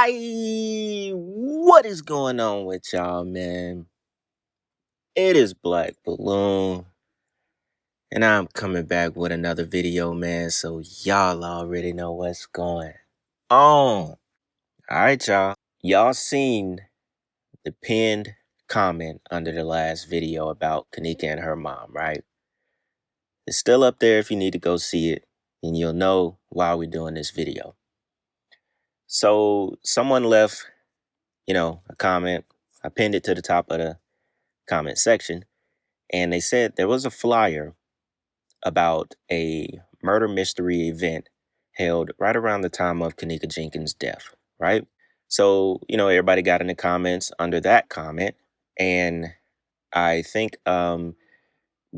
What is going on with y'all, man? It is Black Balloon, and I'm coming back with another video, man. So y'all already know what's going on. All right, y'all. Y'all seen the pinned comment under the last video about Kenneka and her mom, right? It's still up there if you need to go see it, and you'll know why we're doing this video. So someone left, a comment. I pinned it to the top of the comment section, and they said there was a flyer about a murder mystery event held right around the time of Kenneka Jenkins' death, right? So, everybody got in the comments under that comment, and I think the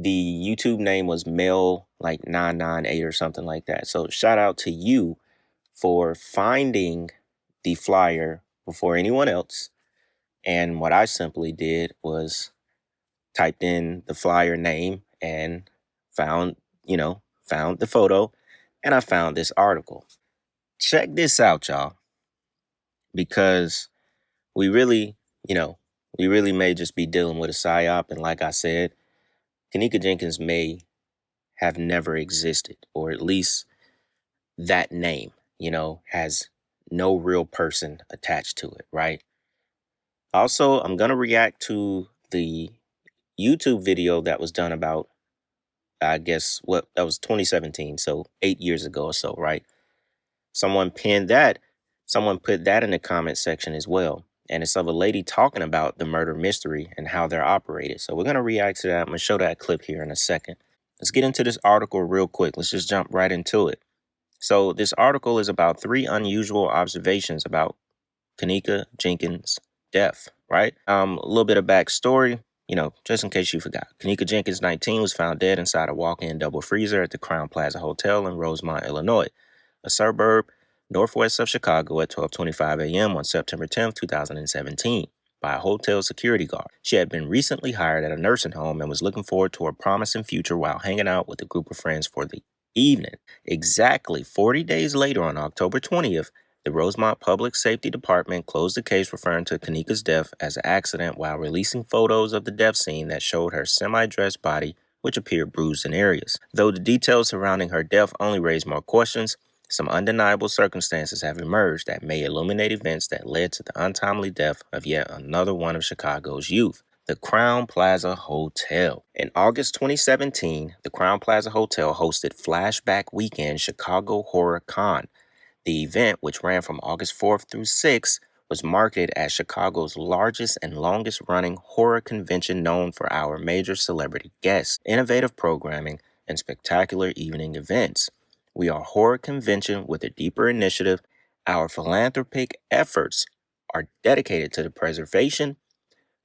YouTube name was Mel like 998 or something like that. So shout out to you for finding the flyer before anyone else. And what I simply did was typed in the flyer name and found, found the photo, and I found this article. Check this out, y'all, because we really, we really may just be dealing with a psyop. And like I said, Kenneka Jenkins may have never existed, or at least that name, has no real person attached to it, right? Also, I'm going to react to the YouTube video that was done about, I guess, that was 2017, so 8 years ago or so, right? Someone pinned that. Someone put that in the comment section as well. And it's of a lady talking about the murder mystery and how they're operated. So we're going to react to that. I'm going to show that clip here in a second. Let's get into this article real quick. Let's just jump right into it. So this article is about 3 unusual observations about Kenneka Jenkins' death, right? A little bit of backstory, just in case you forgot. Kenneka Jenkins, 19, was found dead inside a walk-in double freezer at the Crown Plaza Hotel in Rosemont, Illinois, a suburb northwest of Chicago, at 12:25 a.m. on September 10th, 2017, by a hotel security guard. She had been recently hired at a nursing home and was looking forward to a promising future while hanging out with a group of friends for the evening. Exactly 40 days later, on October 20th, the Rosemont Public Safety Department closed the case, referring to Kenneka's death as an accident while releasing photos of the death scene that showed her semi-dressed body, which appeared bruised in areas. Though the details surrounding her death only raised more questions, some undeniable circumstances have emerged that may illuminate events that led to the untimely death of yet another one of Chicago's youth. The Crown Plaza Hotel. In August 2017, the Crown Plaza Hotel hosted Flashback Weekend Chicago Horror Con. The event, which ran from August 4th through 6th, was marketed as Chicago's largest and longest-running horror convention, known for our major celebrity guests, innovative programming, and spectacular evening events. We are a horror convention with a deeper initiative. Our philanthropic efforts are dedicated to the preservation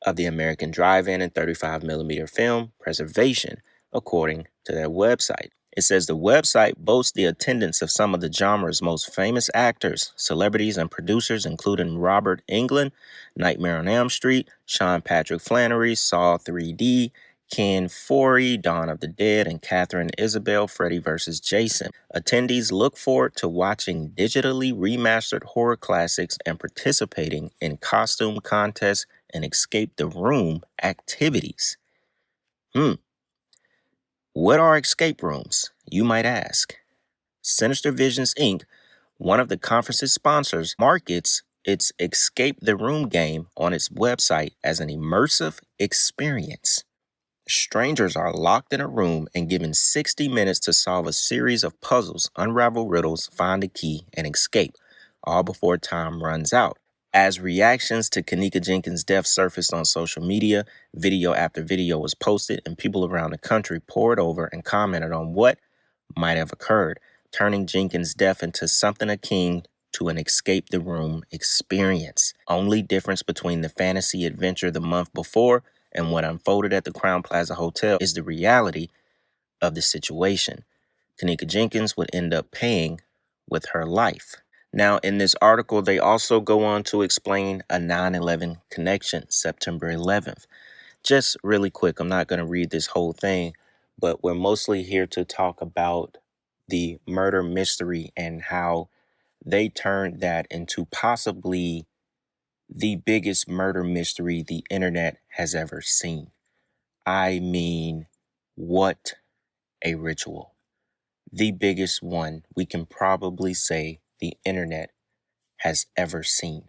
of the American drive-in and 35mm film preservation, according to their website. It says the website boasts the attendance of some of the genre's most famous actors, celebrities, and producers, including Robert Englund, Nightmare on Elm Street, Sean Patrick Flannery, Saw 3D, Ken Foree, Dawn of the Dead, and Catherine Isabel, Freddy vs. Jason. Attendees look forward to watching digitally remastered horror classics and participating in costume contests and escape the room activities. What are escape rooms, you might ask? Sinister Visions Inc., one of the conference's sponsors, markets its Escape the Room game on its website as an immersive experience. Strangers are locked in a room and given 60 minutes to solve a series of puzzles, unravel riddles, find a key, and escape, all before time runs out. As reactions to Kenneka Jenkins' death surfaced on social media, video after video was posted, and people around the country poured over and commented on what might have occurred, turning Jenkins' death into something akin to an escape the room experience. Only difference between the fantasy adventure the month before and what unfolded at the Crown Plaza Hotel is the reality of the situation. Kenneka Jenkins would end up paying with her life. Now, in this article, they also go on to explain a 9/11 connection, September 11th. Just really quick, I'm not going to read this whole thing, but we're mostly here to talk about the murder mystery and how they turned that into possibly the biggest murder mystery the internet has ever seen. I mean, what a ritual. The biggest one we can probably say the internet has ever seen.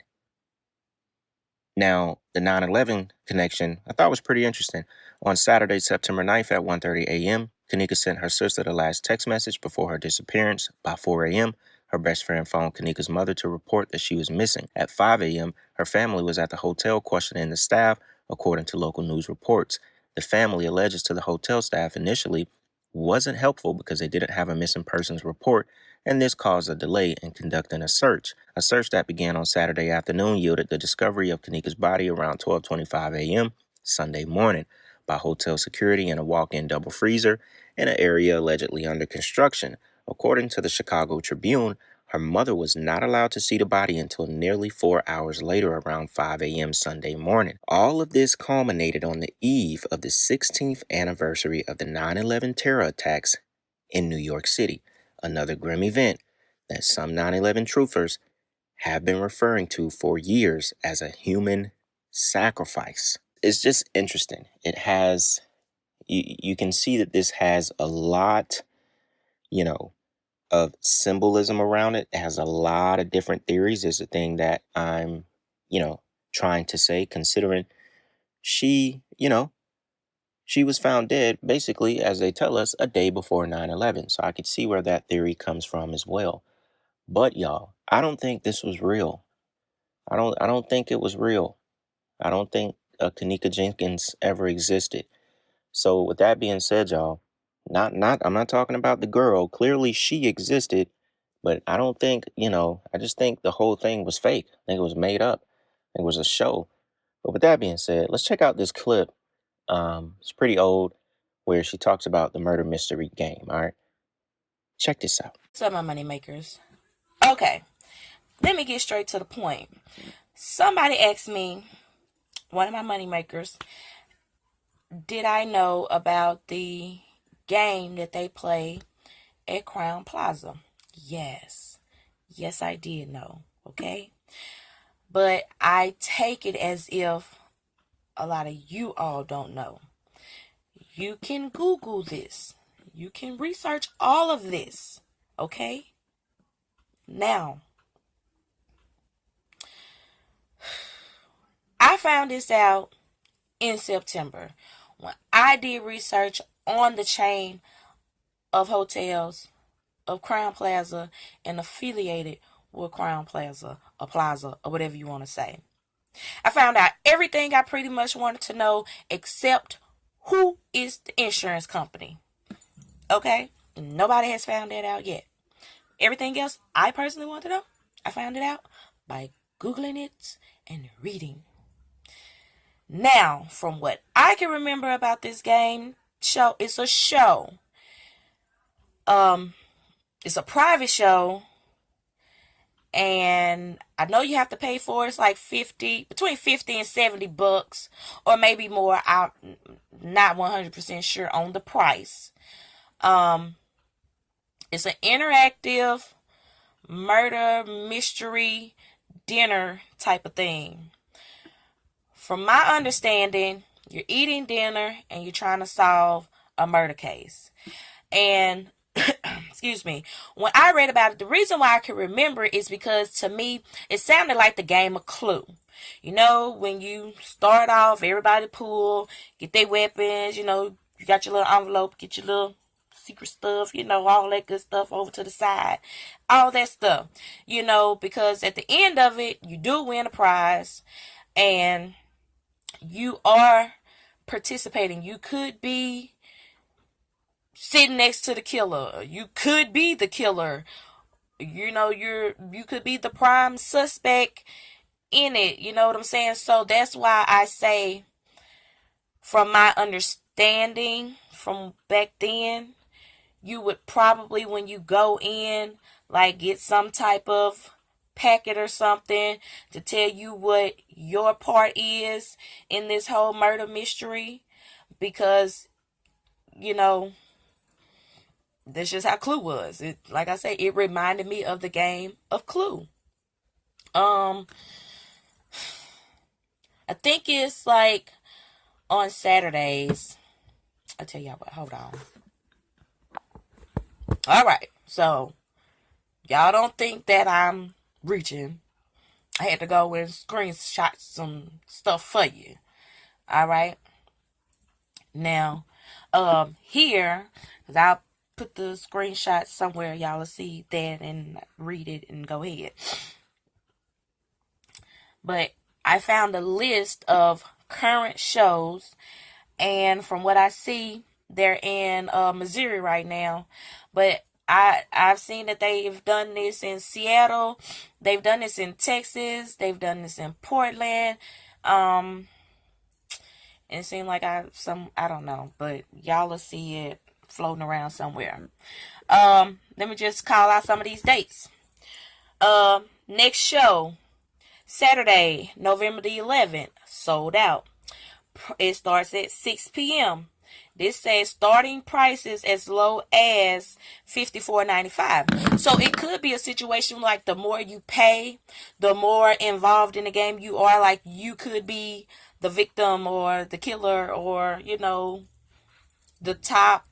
Now, the 9/11 connection I thought was pretty interesting. On Saturday, September 9th at 1:30 a.m., Kenneka sent her sister the last text message before her disappearance. By 4 a.m., her best friend phoned Kenneka's mother to report that she was missing. At 5 a.m., her family was at the hotel questioning the staff, according to local news reports. The family alleges to the hotel staff initially wasn't helpful because they didn't have a missing persons report, and this caused a delay in conducting a search. A search that began on Saturday afternoon yielded the discovery of Kenneka's body around 12:25 a.m. Sunday morning by hotel security in a walk-in double freezer in an area allegedly under construction. According to the Chicago Tribune, her mother was not allowed to see the body until nearly 4 hours later around 5 a.m. Sunday morning. All of this culminated on the eve of the 16th anniversary of the 9/11 terror attacks in New York City, another grim event that some 9/11 truthers have been referring to for years as a human sacrifice. It's just interesting. It has, you can see that this has a lot, you know, of symbolism around it. It has a lot of different theories, is the thing that I'm, trying to say, considering she, she was found dead, basically, as they tell us, a day before 9/11. So I could see where that theory comes from as well. But y'all, I don't think this was real. I don't think it was real. I don't think Kenneka Jenkins ever existed. So with that being said, y'all, I'm not talking about the girl. Clearly she existed, but I don't think, I just think the whole thing was fake. I think it was made up. It was a show. But with that being said, let's check out this clip. It's pretty old, where she talks about the murder mystery game. All right, check this out. What's up, my money makers? Okay, let me get straight to the point. Somebody asked me, one of my money makers, did I know about the game that they play at Crown Plaza? Yes, I did know. Okay, but I take it as if a lot of you all don't know. You can Google this. You can research all of this. Okay? Now, I found this out in September when I did research on the chain of hotels of Crown Plaza and affiliated with Crown Plaza, or whatever you want to say. I found out everything I pretty much wanted to know except who is the insurance company. Okay? Nobody has found that out yet. Everything else I personally want to know, I found it out by Googling it and reading. Now, from what I can remember about this game show, it's a show. It's a private show. And I know you have to pay for it. It's like between 50 and $70, or maybe more. I'm not 100% sure on the price. It's an interactive murder mystery dinner type of thing. From my understanding, you're eating dinner and you're trying to solve a murder case. And excuse me, when I read about it, the reason why I can remember it is because to me it sounded like the game of Clue. You know, when you start off, everybody pull, get their weapons, you got your little envelope, get your little secret stuff, all that good stuff over to the side, all that stuff, because at the end of it, you do win a prize and you are participating. You could be sitting next to the killer. You could be the killer. You could be the prime suspect in it. You know what I'm saying? So that's why I say, from my understanding from back then, you would probably, when you go in, like, get some type of packet or something to tell you what your part is in this whole murder mystery, because That's just how Clue was. It, like I say, it reminded me of the game of Clue. Um, I think it's like on Saturdays. I'll tell y'all what. Hold on. All right. So y'all don't think that I'm reaching. I had to go and screenshot some stuff for you. All right. Now, here, cause I'll put the screenshot somewhere. Y'all will see that and read it and go ahead. But I found a list of current shows, and from what I see, they're in Missouri right now. But I've seen that they've done this in Seattle, they've done this in Texas, they've done this in Portland. And it seemed like I don't know, but y'all will see it floating around somewhere. Let me just call out some of these dates. Next show, Saturday, November the 11th, sold out. It starts at 6 p.m. This says starting prices as low as $54.95. So it could be a situation like the more you pay, the more involved in the game you are. Like you could be the victim or the killer or, the top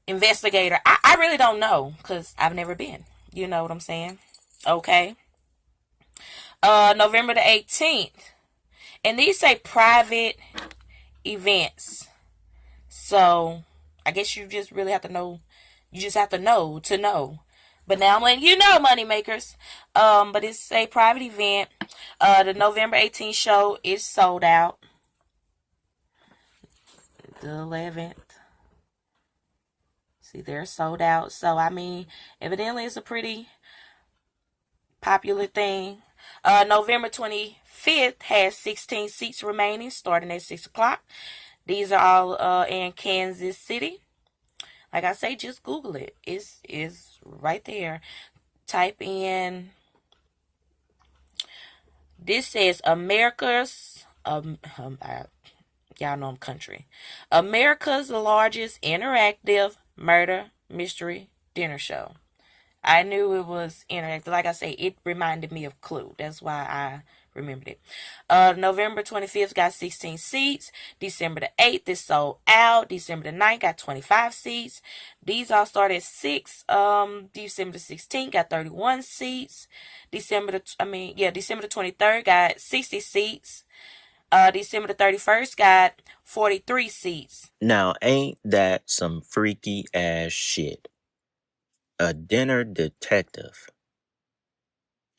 investigator. I really don't know because I've never been. You know what I'm saying? Okay. November the 18th. And these say private events. So I guess you just really have to know. You just have to know to know. But now I'm letting you know, money makers. But it's a private event. The November 18th show is sold out. The 11th. See, they're sold out. So I mean, evidently it's a pretty popular thing. November 25th has 16 seats remaining, starting at 6 o'clock. These are all in Kansas City. Like I say, just Google it. It's right there. Type in. This says America's. Y'all know I'm country. America's largest interactive murder mystery dinner show. I knew it was interactive. Like I say, it reminded me of Clue. That's why I remembered it. November 25th got 16 seats. December the 8th is sold out. December the 9th got 25 seats. These all start at 6. December the 16th got 31 seats. December the 23rd got 60 seats. December the 31st got 43 seats. Now, ain't that some freaky ass shit? A dinner detective.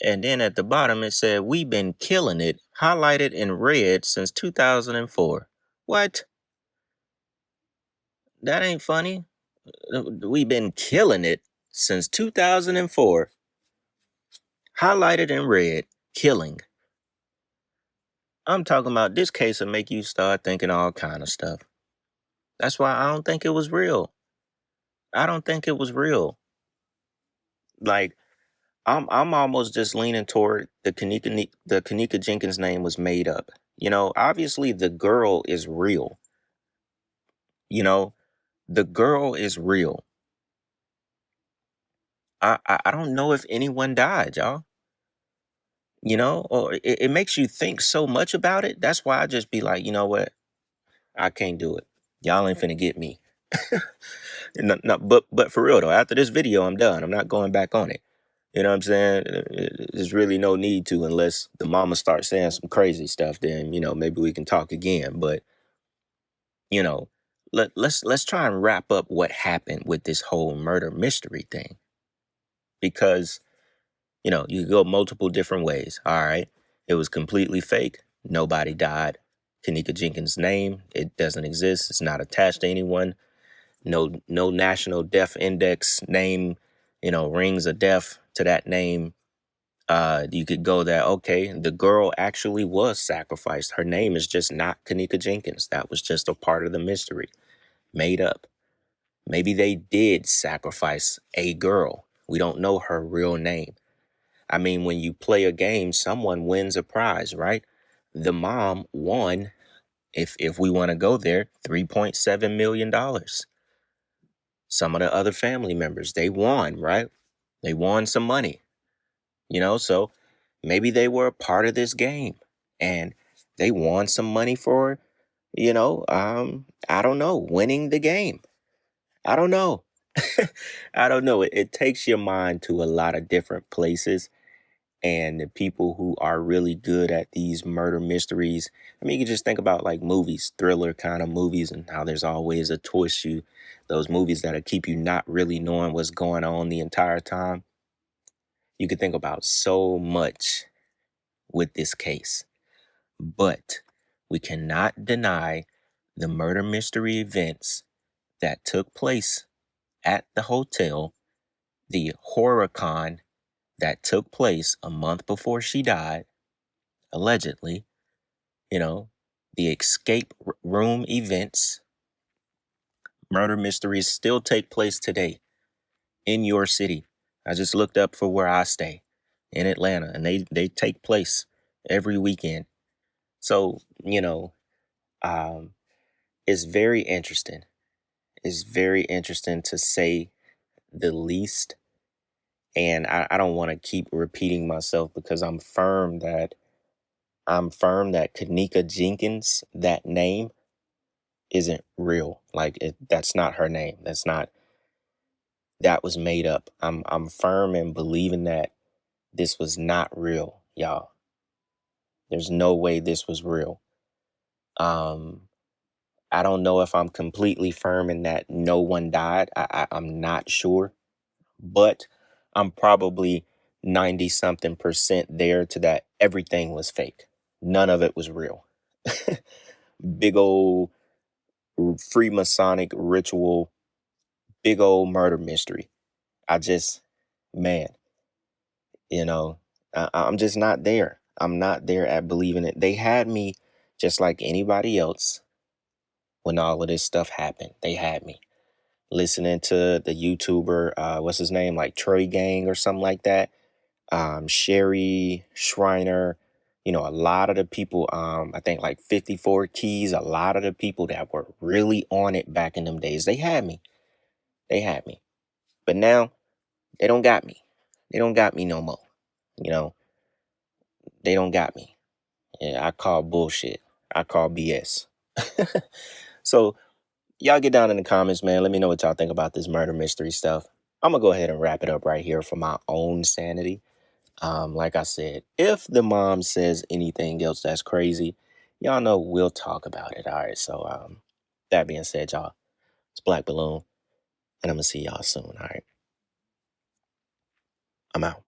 And then at the bottom it said, "We've been killing it," highlighted in red since 2004. What? That ain't funny. We've been killing it since 2004. Highlighted in red, killing. I'm talking about this case will make you start thinking all kind of stuff. That's why I don't think it was real. I don't think it was real. Like, I'm almost just leaning toward the Kenneka Jenkins name was made up. Obviously the girl is real. The girl is real. I don't know if anyone died, y'all. Or it makes you think so much about it. That's why I just be like, you know what? I can't do it. Y'all ain't finna get me. No, but for real though, after this video, I'm done. I'm not going back on it. You know what I'm saying? There's really no need to unless the mama starts saying some crazy stuff. Then maybe we can talk again. But you know, let's try and wrap up what happened with this whole murder mystery thing, because you could go multiple different ways. All right, it was completely fake. Nobody died. Kenneka Jenkins' name, it doesn't exist. It's not attached to anyone. No national death index name, rings a death to that name. You could go that, okay, the girl actually was sacrificed. Her name is just not Kenneka Jenkins. That was just a part of the mystery, made up. Maybe they did sacrifice a girl. We don't know her real name. I mean, when you play a game, someone wins a prize, right? The mom won, if we want to go there, $3.7 million. Some of the other family members, they won, right? They won some money, so maybe they were a part of this game and they won some money for, I don't know, winning the game. I don't know. I don't know. It takes your mind to a lot of different places. And the people who are really good at these murder mysteries, I mean, you can just think about like movies, thriller kind of movies, and how there's always a twist. Those movies that'll keep you not really knowing what's going on the entire time. You could think about so much with this case. But we cannot deny the murder mystery events that took place at the hotel, the horror-con that took place a month before she died, allegedly, you know, the room events. Murder mysteries still take place today in your city. I just looked up for where I stay in Atlanta, and they take place every weekend. So, um, it's very interesting. It's very interesting to say the least. And I don't want to keep repeating myself because I'm firm that Kenneka Jenkins, that name, isn't real. Like that's not her name. That was made up. I'm firm in believing that this was not real, y'all. There's no way this was real. Um, I don't know if I'm completely firm in that no one died. I'm not sure, but I'm probably 90 something percent there to that everything was fake. None of it was real. Big old Freemasonic ritual, big old murder mystery. I just, man, you know, I'm just not there. I'm not there at believing it. They had me just like anybody else when all of this stuff happened. They had me listening to the YouTuber, what's his name, like Troy Gang or something like that. Sherry Shriner, a lot of the people, I think like 54 Keys, a lot of the people that were really on it back in them days, they had me. They had me. But now they don't got me. They don't got me no more. You know, they don't got me. Yeah, I call bullshit. I call BS. So y'all get down in the comments, man. Let me know what y'all think about this murder mystery stuff. I'm gonna go ahead and wrap it up right here for my own sanity. Like I said, if the mom says anything else that's crazy, y'all know we'll talk about it. All right. So that being said, y'all, it's Black Balloon, and I'm gonna see y'all soon. All right. I'm out.